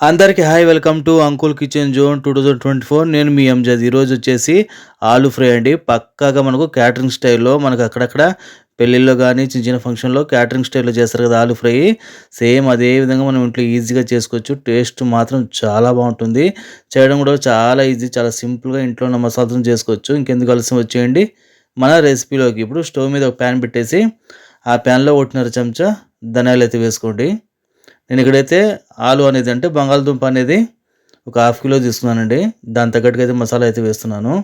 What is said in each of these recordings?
అందరికీ hi welcome to uncle kitchen zone 2024. నేను మీ ఎంజాద్. ఈరోజు వచ్చేసి ఆలు ఫ్రై అండి. పక్కాగా మనకు క్యాటరింగ్ స్టైల్లో మనకు అక్కడక్కడ పెళ్ళిళ్ళలో కానీ చిన్న చిన్న ఫంక్షన్లో క్యాటరింగ్ స్టైల్లో చేస్తారు కదా ఆలు ఫ్రై. సేమ్ అదే విధంగా మనం ఇంట్లో ఈజీగా చేసుకోవచ్చు. టేస్ట్ మాత్రం చాలా బాగుంటుంది. చేయడం కూడా చాలా ఈజీ, చాలా సింపుల్గా ఇంట్లో ఉన్న మసాలాతో చేసుకోవచ్చు. ఇంకెందుకు ఆలస్యం వచ్చేయండి మన రెసిపీలోకి. ఇప్పుడు స్టవ్ మీద ఒక ప్యాన్ పెట్టేసి ఆ ప్యాన్లో 1.5 చెంచా ధనియాలు అయితే వేసుకోండి. నేను ఇక్కడైతే ఆలు అనేది అంటే బంగాళదుంప అనేది ఒక హాఫ్ కిలో తీసుకున్నానండి. దాని తగ్గట్టుగా అయితే మసాలా అయితే వేస్తున్నాను.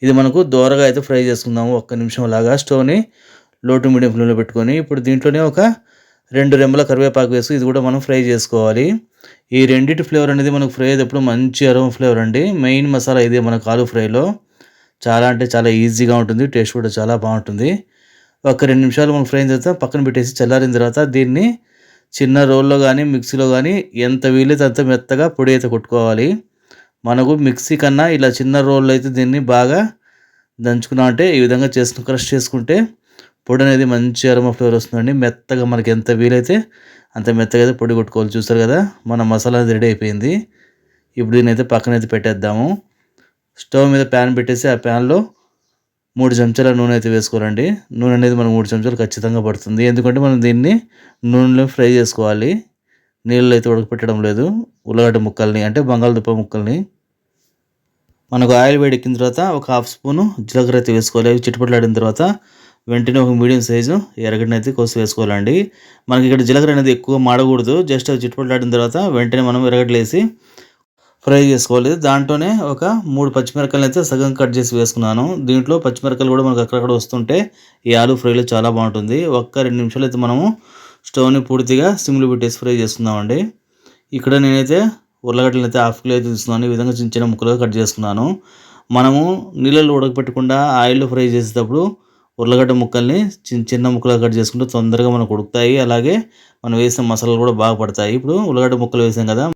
ఇది మనకు దోరగా అయితే ఫ్రై చేసుకుందాము. ఒక్క నిమిషం లాగా స్టవ్ని లో టు మీడియం ఫ్లేమ్లో పెట్టుకొని ఇప్పుడు దీంట్లోనే ఒక 2 రెమ్మల కరివేపాకు వేసి ఇది కూడా మనం ఫ్రై చేసుకోవాలి. ఈ రెండిటి ఫ్లేవర్ అనేది మనకు ఫ్రై అయ్యేటప్పుడు మంచి అరోమా ఫ్లేవర్ అండి. మెయిన్ మసాలా ఇదే మనకు ఆలు ఫ్రైలో. చాలా అంటే చాలా ఈజీగా ఉంటుంది. టేస్ట్ కూడా చాలా బాగుంటుంది. ఒక 2 నిమిషాలు మనం ఫ్రై అయిన తర్వాత పక్కన పెట్టేసి చల్లారిన తర్వాత దీన్ని చిన్న రోల్లో కానీ మిక్సీలో కానీ ఎంత వీలైతే అంత మెత్తగా పొడి అయితే కొట్టుకోవాలి. మనకు మిక్సీ కన్నా ఇలా చిన్న రోల్లో అయితే దీన్ని బాగా దంచుకున్నామంటే ఈ విధంగా క్రష్ చేసుకుంటే పొడి అనేది మంచి అరోమా ఫ్లేవర్ వస్తుందండి. మెత్తగా మనకి ఎంత వీలైతే అంత మెత్తగా అయితే పొడి కొట్టుకోవాలి. చూస్తారు కదా మన మసాలా రెడీ అయిపోయింది. ఇప్పుడు దీన్ని అయితే పక్కన అయితే పెట్టేద్దాము. స్టవ్ మీద ప్యాన్ పెట్టేసి ఆ ప్యాన్లో 3 చెంచాల నూనె అయితే వేసుకోవాలండి. నూనె అనేది మనకు 3 చెంచాలు ఖచ్చితంగా పడుతుంది. ఎందుకంటే మనం దీన్ని నూనెలో ఫ్రై చేసుకోవాలి. నీళ్ళలో అయితే ఉడకపెట్టడం లేదు. ఉల్లగడ్డ ముక్కల్ని అంటే బంగాళదుంప ముక్కల్ని. మనకు ఆయిల్ వేడెక్కిన తర్వాత ఒక హాఫ్ స్పూను జీలకర్ర అయితే వేసుకోవాలి. అవి చిటపటలాడిన తర్వాత వెంటనే ఒక మీడియం సైజు ఎర్రగడ్డని అయితే కోసి వేసుకోవాలండి. మనకి ఇక్కడ జీలకర్ర అనేది ఎక్కువ మాడకూడదు. జస్ట్ అవి చిటపటలాడిన తర్వాత వెంటనే మనం ఎర్రగడ్డలు వేసి ఫ్రై చేసుకోవాలి. దాంట్లోనే ఒక 3 పచ్చిమిరపకాయలు అయితే సగం కట్ చేసి వేసుకున్నాను. దీంట్లో పచ్చిమిరపకాయలు కూడా మనకు అక్కడక్కడ వస్తుంటే ఈ ఆలు ఫ్రైలో చాలా బాగుంటుంది. ఒక్క 2 నిమిషాలు అయితే మనము స్టవ్ని పూర్తిగా సిమ్లో పెట్టేసి ఫ్రై చేసుకుందామండి. ఇక్కడ నేనైతే ఉర్లగడ్డలు అయితే హాఫ్ కిలో అయితే తీసుకున్నాను. ఈ విధంగా చిన్న చిన్న ముక్కలుగా కట్ చేసుకున్నాను. మనము నీళ్ళలో ఉడకపెట్టకుండా ఆయిల్లో ఫ్రై చేసేటప్పుడు ఉర్లగడ్డ ముక్కల్ని చిన్న చిన్న ముక్కలుగా కట్ చేసుకుంటే తొందరగా మనకు ఉడుకుతాయి. అలాగే మనం వేసిన మసాలాలు కూడా బాగా పడతాయి. ఇప్పుడు ఉర్లగడ్డ ముక్కలు వేసాం కదా,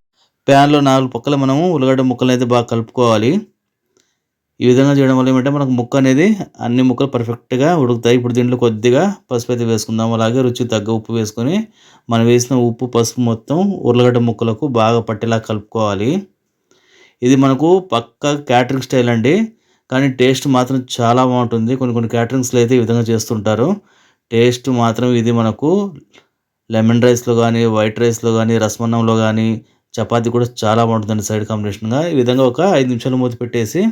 ప్యాన్లో 4 పక్కల మనము ఉల్లిగడ్డ ముక్కలను అయితే బాగా కలుపుకోవాలి. ఈ విధంగా చేయడం వల్ల ఏమంటే మనకు ముక్క అనేది అన్ని ముక్కలు పర్ఫెక్ట్గా ఉడుకుతాయి. ఇప్పుడు దీంట్లో కొద్దిగా పసుపు అయితే వేసుకుందాం. అలాగే రుచికి తగ్గ ఉప్పు వేసుకొని మనం వేసిన ఉప్పు పసుపు మొత్తం ఉర్లగడ్డ ముక్కలకు బాగా పట్టేలా కలుపుకోవాలి. ఇది మనకు పక్కా క్యాటరింగ్ స్టైల్ అండి. కానీ టేస్ట్ మాత్రం చాలా బాగుంటుంది. కొన్ని క్యాటరింగ్స్లో అయితే ఈ విధంగా చేస్తుంటారు. టేస్ట్ మాత్రం ఇది మనకు లెమన్ రైస్లో కానీ, వైట్ రైస్లో కానీ, రసమన్నంలో కానీ, చపాతీ కూడా చాలా బాగుంటుందండి సైడ్ కాంబినేషన్గా. ఈ విధంగా ఒక 5 నిమిషాలు మూత పెట్టేసి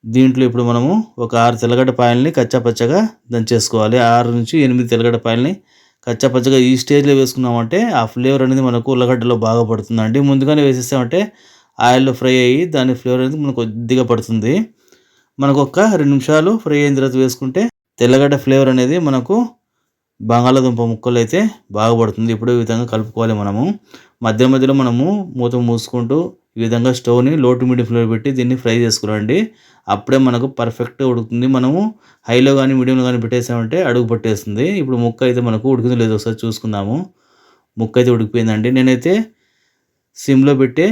దీంట్లో ఇప్పుడు మనము ఒక 6 తెల్లగడ్డ పాయల్ని కచ్చాపచ్చగా దంచేసుకోవాలి. 6-8 తెల్లగడ్డ పాయల్ని కచ్చాపచ్చగా ఈ స్టేజ్లో వేసుకున్నామంటే ఆ ఫ్లేవర్ అనేది మనకు ఉల్లగడ్డలో బాగా పడుతుందండి. ముందుగానే వేసేసామంటే ఆయిల్లో ఫ్రై అయ్యి దాని ఫ్లేవర్ అనేది మనకు కొద్దిగా పడుతుంది. మనకు ఒక 2 నిమిషాలు ఫ్రై అయిన తర్వాత వేసుకుంటే తెల్లగడ్డ ఫ్లేవర్ అనేది మనకు బంగాళాదుంప ముక్కలు అయితే బాగా పడుతుంది. ఇప్పుడు ఈ విధంగా కలుపుకోవాలి మనము. మధ్య మధ్యలో మనము మూత మూసుకుంటూ ఈ విధంగా స్టవ్ని లో టు మీడియం ఫ్లేమ్ పెట్టి దీన్ని ఫ్రై చేసుకురండి. అప్పుడే మనకు పర్ఫెక్ట్గా ఉడుకుతుంది. మనము హైలో కానీ మీడియంలో కానీ పెట్టేసామంటే అడుగు పట్టేస్తుంది. ఇప్పుడు ముక్క అయితే మనకు ఉడికిందో లేదో ఒకసారి చూసుకుందాము. ముక్క అయితే ఉడికిపోయిందండి. నేనైతే సిమ్లో పెట్టి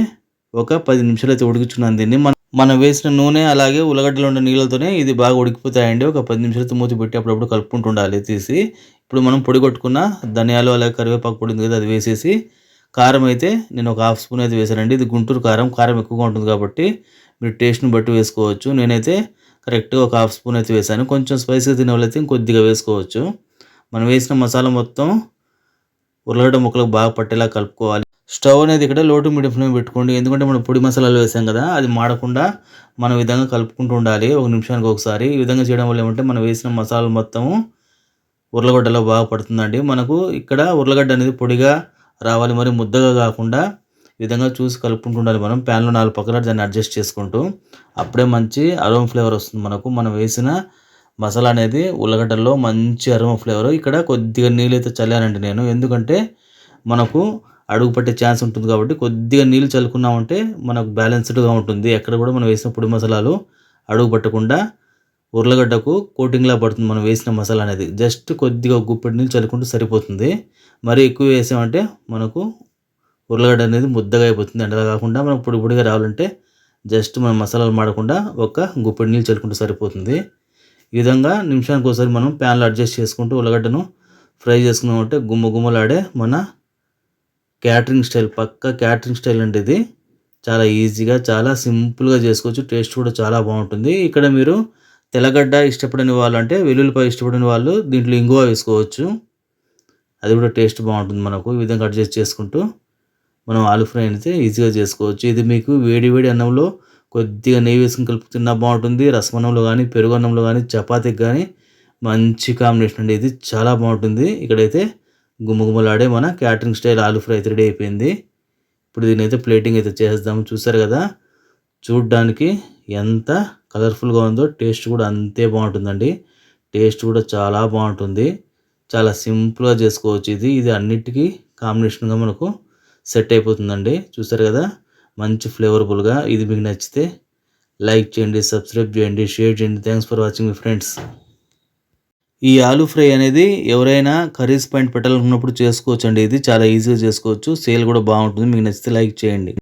ఒక 10 నిమిషాలు అయితే ఉడికించుకున్నాను దీన్ని. మనం వేసిన నూనె అలాగే ఉల్లగడ్డలో ఉండే నీళ్ళతోనే ఇది బాగా ఉడికిపోతాయండి. ఒక 10 నిమిషాలు మూత పెట్టి అప్పుడప్పుడు కలుపుకుంటూ ఉండాలి తీసి. ఇప్పుడు మనం పొడి కొట్టుకున్న ధనియాలు అలాగే కరివేపాకు పొడి ఉంది కదా, అది వేసేసి కారం అయితే నేను ఒక హాఫ్ స్పూన్ అయితే వేసానండి. ఇది గుంటూరు కారం. కారం ఎక్కువగా ఉంటుంది కాబట్టి మీరు టేస్ట్ని బట్టి వేసుకోవచ్చు. నేనైతే కరెక్ట్గా ఒక హాఫ్ స్పూన్ అయితే వేసాను. కొంచెం స్పైసీగా తినే వాళ్ళైతే ఇంకొద్దిగా వేసుకోవచ్చు. మనం వేసిన మసాలా మొత్తం ఉర్లగడ్డ ముక్కలకు బాగా పట్టేలా కలుపుకోవాలి. స్టవ్ అనేది ఇక్కడ లో టు మీడియం ఫ్లేమ్ పెట్టుకోండి. ఎందుకంటే మనం పొడి మసాలాలు వేసాం కదా, అది మాడకుండా మనం ఈ విధంగా కలుపుకుంటూ ఉండాలి ఒక నిమిషానికి ఒకసారి. ఈ విధంగా చేయడం వల్ల ఏమంటే మనం వేసిన మసాలాలు మొత్తము ఉర్లగడ్డలో బాగా పడుతుందండి. మనకు ఇక్కడ ఉర్లగడ్డ అనేది పొడిగా రావాలి, మరి ముద్దగా కాకుండా ఈ విధంగా చూసి కలుపుకుంటూ ఉండాలి. మనం ప్యాన్లో 4 పక్కల దాన్ని అడ్జస్ట్ చేసుకుంటూ అప్పుడే మంచి అరోమా ఫ్లేవర్ వస్తుంది మనకు. మనం వేసిన మసాలా అనేది ఉల్లగడ్డల్లో మంచి అరోమా ఫ్లేవర్. ఇక్కడ కొద్దిగా నీళ్ళైతే చల్లానండి నేను. ఎందుకంటే మనకు అడుగు పట్టే ఛాన్స్ ఉంటుంది కాబట్టి కొద్దిగా నీళ్ళు చల్లుకున్నామంటే మనకు బ్యాలెన్స్డ్గా ఉంటుంది. ఎక్కడ కూడా మనం వేసిన పొడి మసాలాలు అడుగు పట్టకుండా ఉర్లగడ్డకు కోటింగ్లా పడుతుంది మనం వేసిన మసాలా అనేది. జస్ట్ కొద్దిగా గుప్పెడు నీళ్ళు చల్లుకుంటూ సరిపోతుంది. మరీ ఎక్కువ వేసామంటే మనకు ఉర్లగడ్డ అనేది ముద్దగా అయిపోతుంది. అలా కాకుండా మనకు పొడి పొడిగా రావాలంటే జస్ట్ మనం మసాలాలు మాడకుండా ఒక గుప్పెడు నీళ్ళు చల్లుకుంటూ సరిపోతుంది. ఈ విధంగా నిమిషానికి ఒకసారి మనం ప్యాన్లో అడ్జస్ట్ చేసుకుంటూ ఉల్లగడ్డను ఫ్రై చేసుకున్నామంటే గుమ్మలాడే మన క్యాటరింగ్ స్టైల్, పక్కా క్యాటరింగ్ స్టైల్ అండి ఇది. చాలా ఈజీగా, చాలా సింపుల్‌గా చేసుకోవచ్చు. టేస్ట్ కూడా చాలా బావుంటుంది. ఇక్కడ మీరు తెల్లగడ్డ ఇష్టపడని వాళ్ళు, అంటే వెల్లుల్లిపాయ ఇష్టపడని వాళ్ళు దీంట్లో ఇంగువ వేసుకోవచ్చు. అది కూడా టేస్ట్ బావుంటుంది మనకు. ఈ విధంగా అడ్జస్ట్ చేసుకుంటూ మనం ఆలు ఫ్రై అయితే ఈజీగా చేసుకోవచ్చు. ఇది మీకు వేడి వేడి అన్నంలో కొద్దిగా నెయ్యి వేసుకొని కలుపు తిన్నా బావుంటుంది. రసమన్నంలో గానీ, పెరుగన్నంలో గానీ, చపాతీకి గానీ మంచి కాంబినేషన్ అండి ఇది. చాలా బావుంటుంది. ఇక్కడైతే గుమగుమలాడే మన క్యాటరింగ్ స్టైల్ ఆలు ఫ్రై అయితే రెడీ అయిపోయింది. ఇప్పుడు దీన్నైతే ప్లేటింగ్ అయితే చేసేద్దాము. చూసారు కదా! చూడ్డానికి ఎంత కలర్‌ఫుల్‌గా ఉందో, టేస్ట్ కూడా అంతే బావుంటుందండి. టేస్ట్ కూడా చాలా బావుంటుంది. చాలా సింపుల్‌గా చేసుకోవచ్చు ఇది. ఇది అన్నిటికి కాంబినేషన్‌గా మనకు సెట్ అయిపోతుందండి. చూసారు కదా! మంచి ఫ్లేవరబుల్‌గా. ఇది మీకు నచ్చితే లైక్ చేయండి, సబ్స్క్రైబ్ చేయండి, షేర్ చేయండి. Thanks for watching me friends. ఈ ఆలు ఫ్రై అనేది ఎవరైనా కర్రీస్ పాయింట్ పెట్టాలనుకున్నప్పుడు చేసుకోవచ్చండి. ఇది చాలా ఈజీగా చేసుకోవచ్చు. సేల్ కూడా బావుంటుంది. మీకు నచ్చితే లైక్ చేయండి.